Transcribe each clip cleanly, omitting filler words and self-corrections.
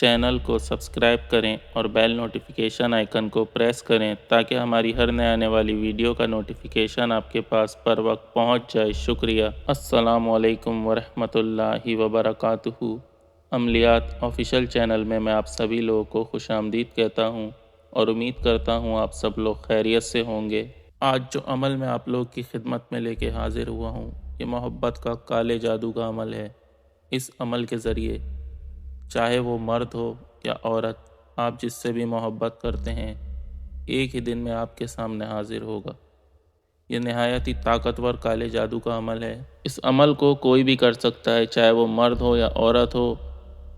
Channel کو subscribe کریں اور بیل نوٹیفیکیشن آئیکن کو پریس کریں تاکہ ہماری ہر نئے آنے والی ویڈیو کا نوٹیفیکیشن آپ کے پاس پر وقت پہنچ جائے۔ شکریہ۔ السلام علیکم ورحمۃ اللہ وبرکاتہ۔ عملیات آفیشیل چینل میں آپ سبھی لوگوں کو خوش آمدید کہتا ہوں اور امید کرتا ہوں آپ سب لوگ خیریت سے ہوں گے۔ آج جو عمل میں آپ لوگ کی خدمت میں لے کے حاضر ہوا ہوں یہ محبت کا کالے جادو کا عمل ہے۔ اس عمل کے ذریعے چاہے وہ مرد ہو یا عورت، آپ جس سے بھی محبت کرتے ہیں ایک ہی دن میں آپ کے سامنے حاضر ہوگا۔ یہ نہایت ہی طاقتور کالے جادو کا عمل ہے۔ اس عمل کو کوئی بھی کر سکتا ہے، چاہے وہ مرد ہو یا عورت ہو۔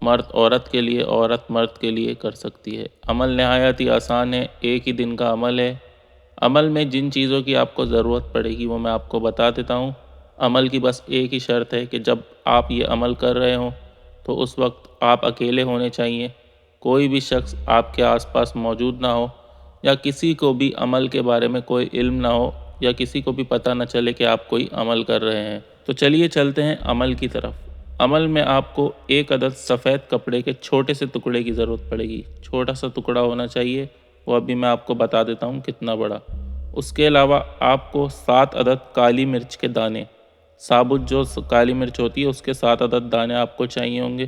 مرد عورت کے لیے، عورت مرد کے لیے کر سکتی ہے۔ عمل نہایت ہی آسان ہے، ایک ہی دن کا عمل ہے۔ عمل میں جن چیزوں کی آپ کو ضرورت پڑے گی وہ میں آپ کو بتا دیتا ہوں۔ عمل کی بس ایک ہی شرط ہے کہ جب آپ یہ عمل کر رہے ہوں تو اس وقت آپ اکیلے ہونے چاہیے، کوئی بھی شخص آپ کے آس پاس موجود نہ ہو، یا کسی کو بھی عمل کے بارے میں کوئی علم نہ ہو، یا کسی کو بھی پتہ نہ چلے کہ آپ کوئی عمل کر رہے ہیں۔ تو چلیے چلتے ہیں عمل کی طرف۔ عمل میں آپ کو ایک عدد سفید کپڑے کے چھوٹے سے ٹکڑے کی ضرورت پڑے گی۔ چھوٹا سا ٹکڑا ہونا چاہیے، وہ ابھی میں آپ کو بتا دیتا ہوں کتنا بڑا۔ اس کے علاوہ آپ کو 7 عدد کالی مرچ کے دانے، ثابت جو کالی مرچ ہوتی ہے اس کے 7 عدد دانے آپ کو چاہیے ہوں گے۔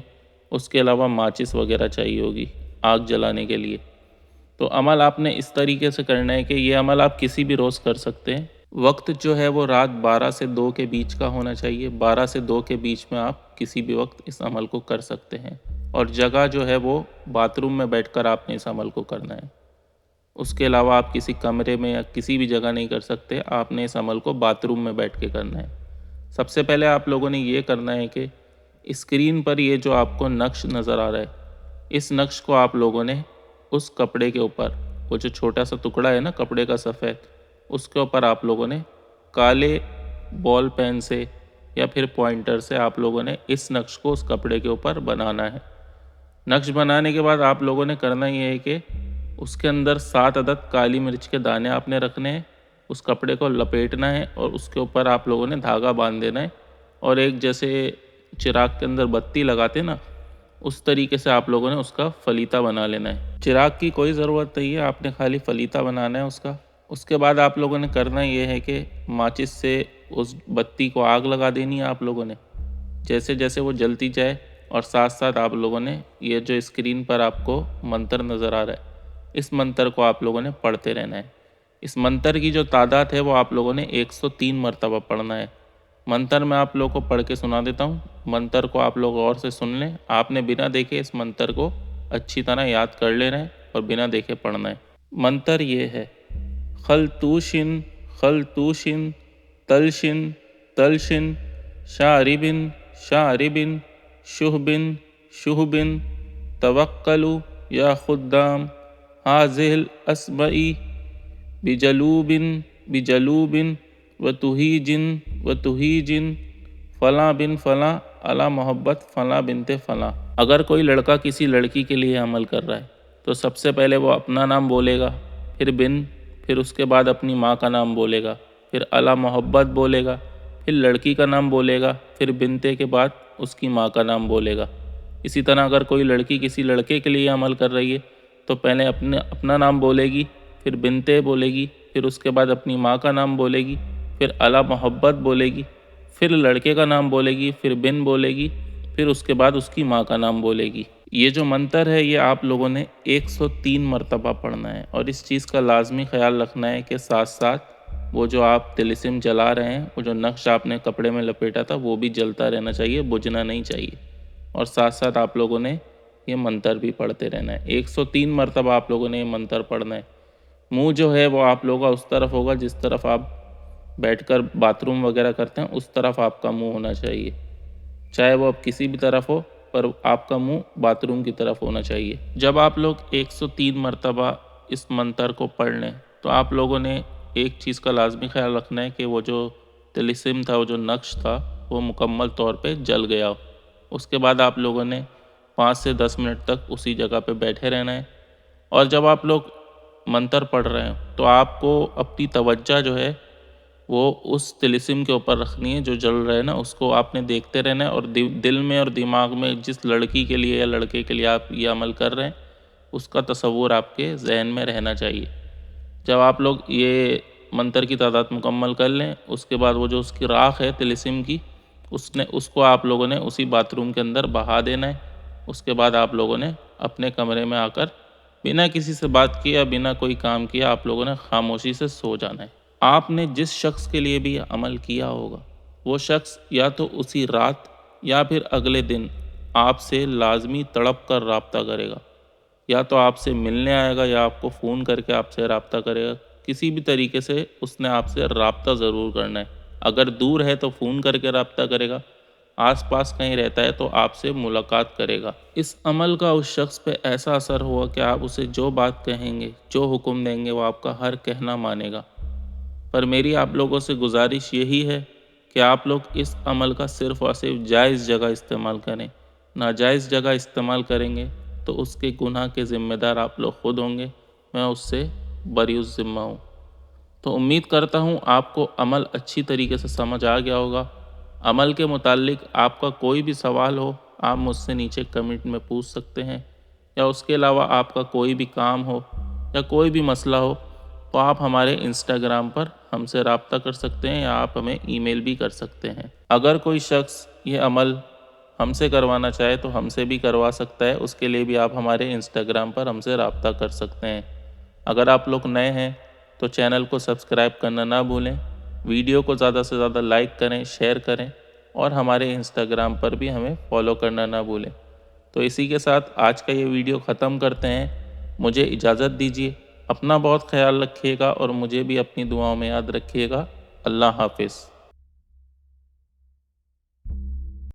اس کے علاوہ ماچس وغیرہ چاہیے ہوگی آگ جلانے کے لیے۔ تو عمل آپ نے اس طریقے سے کرنا ہے کہ یہ عمل آپ کسی بھی روز کر سکتے ہیں۔ وقت جو ہے وہ رات 12 سے 2 کے بیچ کا ہونا چاہیے۔ 12 سے 2 کے بیچ میں آپ کسی بھی وقت اس عمل کو کر سکتے ہیں، اور جگہ جو ہے وہ باتھ روم میں بیٹھ کر آپ نے اس عمل کو کرنا ہے۔ اس کے علاوہ آپ کسی کمرے میں یا کسی بھی جگہ نہیں کر سکتے، آپ نے اس عمل کو باتھ روم میں بیٹھ کے کرنا ہے۔ سب سے پہلے آپ لوگوں نے یہ کرنا ہے کہ اسکرین پر یہ جو آپ کو نقش نظر آ رہا ہے، اس نقش کو آپ لوگوں نے اس کپڑے کے اوپر، وہ جو چھوٹا سا ٹکڑا ہے نا کپڑے کا سفید، اس کے اوپر آپ لوگوں نے کالے بال پین سے یا پھر پوائنٹر سے آپ لوگوں نے اس نقش کو اس کپڑے کے اوپر بنانا ہے۔ نقش بنانے کے بعد آپ لوگوں نے کرنا یہ ہے کہ اس کے اندر 7 عدد کالی مرچ کے دانے آپ نے رکھنے ہیں، اس کپڑے کو لپیٹنا ہے اور اس کے اوپر آپ لوگوں نے دھاگا باندھ دینا ہے، اور ایک جیسے چراغ کے اندر بتی لگاتے نا اس طریقے سے آپ لوگوں نے اس کا فلیتا بنا لینا ہے۔ چراغ کی کوئی ضرورت نہیں ہے، آپ نے خالی فلیتا بنانا ہے اس کا۔ اس کے بعد آپ لوگوں نے کرنا یہ ہے کہ ماچس سے اس بتی کو آگ لگا دینی ہے آپ لوگوں نے، جیسے جیسے وہ جلتی جائے، اور ساتھ ساتھ آپ لوگوں نے یہ جو اسکرین پر آپ کو منتر نظر آ رہا ہے اس منتر کو آپ لوگوں نے پڑھتے رہنا ہے۔ اس منتر کی جو تعداد ہے وہ آپ لوگوں نے 103 مرتبہ پڑھنا ہے۔ منتر میں آپ لوگوں کو پڑھ کے سنا دیتا ہوں، منتر کو آپ لوگ غور سے سن لیں۔ آپ نے بنا دیکھے اس منتر کو اچھی طرح یاد کر لینا ہے اور بنا دیکھے پڑھنا ہے۔ منتر یہ ہے: خلتوشن خلتوشن تلشن تلشن شاربن شاربن شہبن شہبن توکلوا یا خدام ہاذہ الاسماء بجلوبن بجلوبن وتہیجن وتہیجن فلاں بن فلاں علی محبت فلاں بنت فلاں۔ اگر کوئی لڑکا کسی لڑکی کے لیے عمل کر رہا ہے تو سب سے پہلے وہ اپنا نام بولے گا، پھر بن، پھر اس کے بعد اپنی ماں کا نام بولے گا، پھر علی محبت بولے گا، پھر لڑکی کا نام بولے گا، پھر بنتے کے بعد اس کی ماں کا نام بولے گا۔ اسی طرح اگر کوئی لڑکی کسی لڑکے کے لیے عمل کر رہی ہے تو پہلے اپنا نام بولے گی، پھر بنتے بولے گی، پھر اس کے بعد اپنی ماں کا نام بولے گی، پھر علی محبت بولے گی، پھر لڑکے کا نام بولے گی، پھر بن بولے گی، پھر اس کے بعد اس کی ماں کا نام بولے گی۔ یہ جو منتر ہے یہ آپ لوگوں نے 103 مرتبہ پڑھنا ہے، اور اس چیز کا لازمی خیال رکھنا ہے کہ ساتھ ساتھ وہ جو آپ طلسم جلا رہے ہیں، وہ جو نقش آپ نے کپڑے میں لپیٹا تھا وہ بھی جلتا رہنا چاہیے، بجھنا نہیں چاہیے، اور ساتھ ساتھ آپ لوگوں نے یہ منتر بھی پڑھتے رہنا ہے۔ 103 مرتبہ آپ لوگوں نے یہ منتر پڑھنا ہے۔ منہ جو ہے وہ آپ لوگوں کا اس طرف ہوگا جس طرف آپ بیٹھ کر باتھ روم وغیرہ کرتے ہیں، اس طرف آپ کا منہ ہونا چاہیے، چاہے وہ اب کسی بھی طرف ہو، پر آپ کا منہ باتھ روم کی طرف ہونا چاہیے۔ جب آپ لوگ 103 مرتبہ اس منتر کو پڑھ لیں تو آپ لوگوں نے ایک چیز کا لازمی خیال رکھنا ہے کہ وہ جو طلسم تھا، وہ جو نقش تھا، وہ مکمل طور پہ جل گیا ہو۔ اس کے بعد آپ لوگوں نے 5 سے 10 منٹ تک اسی جگہ پہ بیٹھے رہنا ہے، اور جب آپ لوگ منتر پڑھ رہے ہیں تو آپ کو اپنی توجہ جو ہے وہ اس طلسم کے اوپر رکھنی ہے جو جل رہا ہے نا، اس کو آپ نے دیکھتے رہنا ہے، اور دل میں اور دماغ میں جس لڑکی کے لیے یا لڑکے کے لیے آپ یہ عمل کر رہے ہیں اس کا تصور آپ کے ذہن میں رہنا چاہیے۔ جب آپ لوگ یہ منتر کی تعداد مکمل کر لیں، اس کے بعد وہ جو اس کی راکھ ہے طلسم کی، اس کو آپ لوگوں نے اسی باتھ روم کے اندر بہا دینا ہے۔ اس کے بعد آپ لوگوں نے اپنے کمرے میں آ کر بنا کسی سے بات کیا، بنا کوئی کام کیا، آپ لوگوں نے خاموشی سے سو جانا ہے۔ آپ نے جس شخص کے لیے بھی یہ عمل کیا ہوگا وہ شخص یا تو اسی رات یا پھر اگلے دن آپ سے لازمی تڑپ کر رابطہ کرے گا، یا تو آپ سے ملنے آئے گا یا آپ کو فون کر کے آپ سے رابطہ کرے گا۔ کسی بھی طریقے سے اس نے آپ سے رابطہ ضرور کرنا ہے۔ اگر دور ہے تو فون کر کے رابطہ کرے گا، آس پاس کہیں رہتا ہے تو آپ سے ملاقات کرے گا۔ اس عمل کا اس شخص پہ ایسا اثر ہوگا کہ آپ اسے جو بات کہیں گے، جو حکم دیں گے، وہ آپ کا ہر کہنا مانے گا۔ پر میری آپ لوگوں سے گزارش یہی ہے کہ آپ لوگ اس عمل کا صرف اور صرف جائز جگہ استعمال کریں۔ ناجائز جگہ استعمال کریں گے تو اس کے گناہ کے ذمہ دار آپ لوگ خود ہوں گے، میں اس سے بری الذمہ ہوں۔ تو امید کرتا ہوں آپ کو عمل اچھی طریقے سے سمجھ آ گیا ہوگا۔ عمل کے متعلق آپ کا کوئی بھی سوال ہو آپ مجھ سے نیچے کمنٹ میں پوچھ سکتے ہیں، یا اس کے علاوہ آپ کا کوئی بھی کام ہو یا کوئی بھی مسئلہ ہو تو آپ ہمارے انسٹاگرام پر ہم سے رابطہ کر سکتے ہیں، یا آپ ہمیں ای میل بھی کر سکتے ہیں۔ اگر کوئی شخص یہ عمل ہم سے کروانا چاہے تو ہم سے بھی کروا سکتا ہے، اس کے لیے بھی آپ ہمارے انسٹاگرام پر ہم سے رابطہ کر سکتے ہیں۔ اگر آپ لوگ نئے ہیں تو چینل کو سبسکرائب کرنا نہ بھولیں، ویڈیو کو زیادہ سے زیادہ لائک کریں، شیئر کریں، اور ہمارے انسٹاگرام پر بھی ہمیں فالو کرنا نہ بھولیں۔ تو اسی کے ساتھ آج کا یہ ویڈیو ختم کرتے ہیں۔ مجھے اجازت دیجیے، اپنا بہت خیال رکھیے گا اور مجھے بھی اپنی دعاؤں میں یاد رکھیے گا۔ اللہ حافظ۔